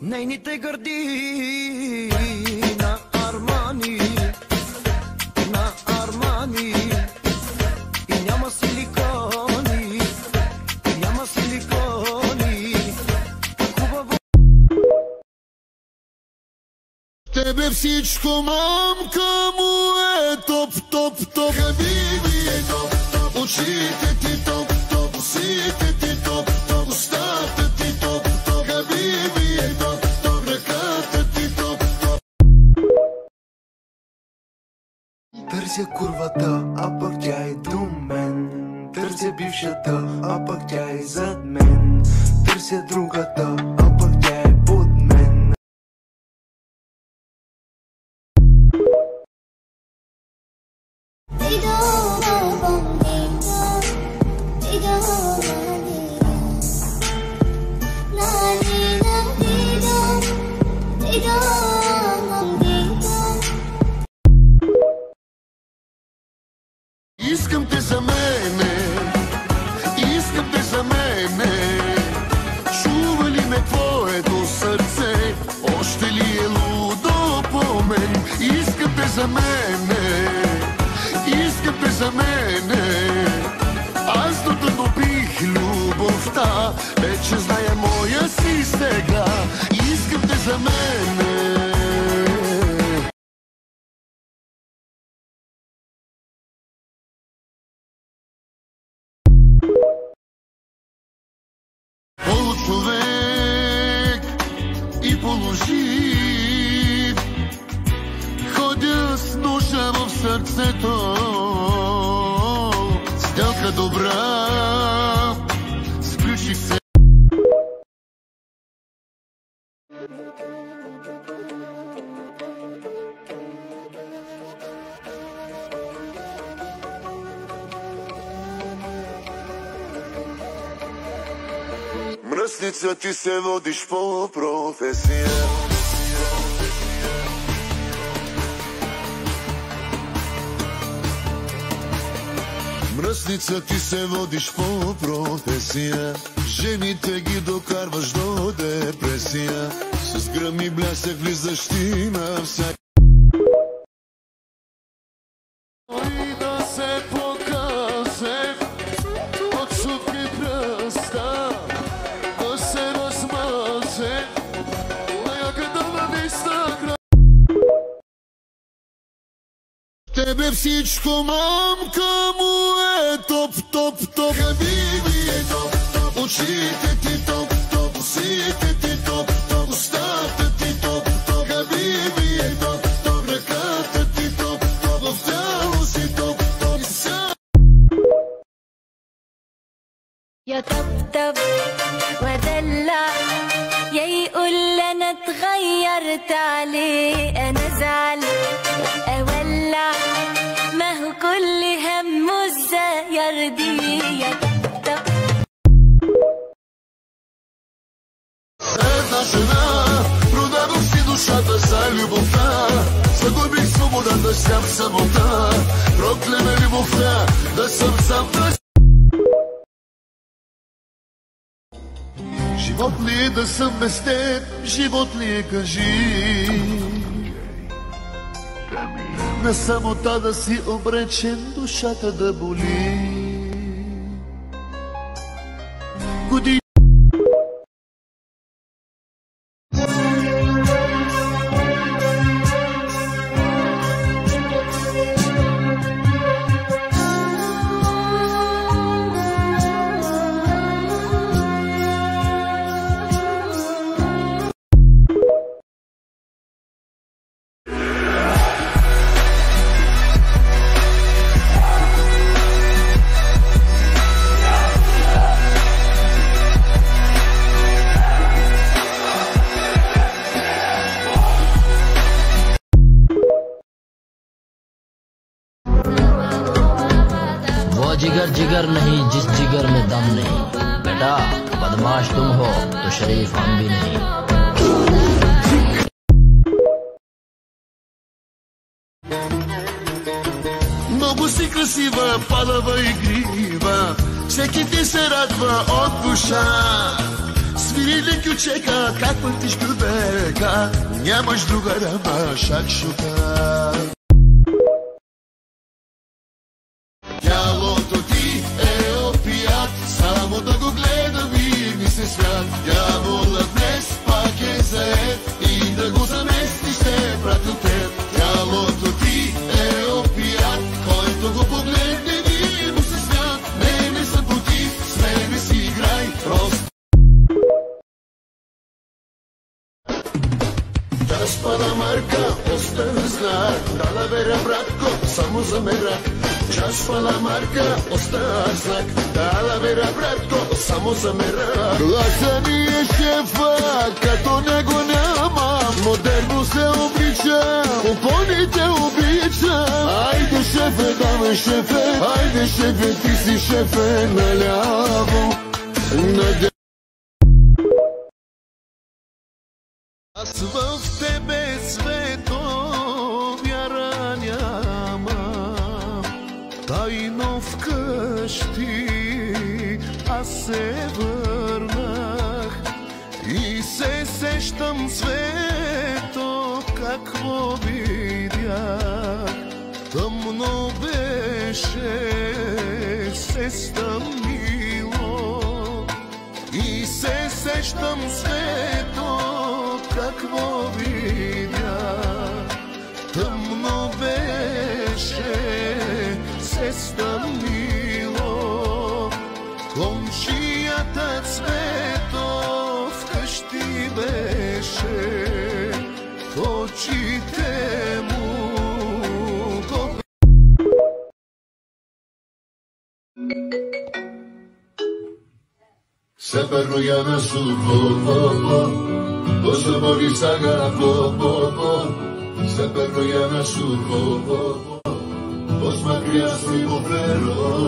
Нейните гърди на Армани, и няма силикони, хубаво. Тебе всичко, мамка му е топ. Хабиби е топ, очите ти топ, усите ти топ, устата ти топ, хабиби е топ, ръката ти топ. Търся курвата, а пък тя е до мен. Търся бившата, а пък тя е зад мен. Търся другата, а пък тя е под мен. Искам те за мене, искам те за мене. Чува ли ме твоето сърце, още ли е лудо по мен? Искам те за мене, искам те за мене. Аз дотъно бих любовта, вече зная моя си стега. Искам те за мене. Получовек и положи, ходя с ножа в сърцето. Сделка добра, сключих се. Мръсница, ти се водиш по професия. Мръсница, ти се водиш по професия. Жените ги докарваш до депресия. С гръм и блясък влизаш ти на всяка. Ой, да се покаже от сухи пръста, да се размаже някъде на Инстаграм. Тебе всичко, мамка му е топ. Хабиби е топ, очите ти топ, усите ти топ, устата ти топ, хабиби е топ, ръката ти топ, в тяло си топ. يا طبطب ودلع يا يقول انا اتغيرت عليه انا زعل اولع ما هو كل همه ازاي يرضيه يا طبطب. Една жена, продадох си душата за любовта, загубих свободата, сям самота, проклена любовта, да съм сам да. Живот ли е да съм без теб, живот ли е, кажи? На самота да си обречен, душата да боли. Години जिगर जिगर नहीं जिस जिगर में दम नहीं, बेटा बदमाश तुम हो तो शरीफ हम भी नहीं। Много си красива, палава и игрива, всеки ти се радва от душа. Стили кючека, как пътиш бека, нямаш друга рама, шакшука. Тялото ти е опият, само да го гледам и ми се свят. Дяволът днес пак е заед и да го замести ще прати от теб. Тялото ти е опият, който го погледне и му се свят. Не съм против, с мене си играй, просто. Časpala marka, ostane znak, dala vera bratko, samo za merak. Časpala marka, ostane znak, dala vera bratko, samo za merak. Glasa mi je šefa, като него няма, модерно се облича, упорните обича. Айде шефе, давай шефе, айде шефе, ти си шефе, наляво, надясно. Аз в тебе, свето, вяра нямам. Тайно вкъщи аз се върнах и се сещам, свето, какво видях. Тъмно беше, се стъмнило и се сещам, свето, какво видя. Тъмно беше, се стъмнило. Комшията Цвето вкъщи беше, в очите му го... Северно я на суво, Osomori saga po, seperno ja na suho, osmatrija svimo prero,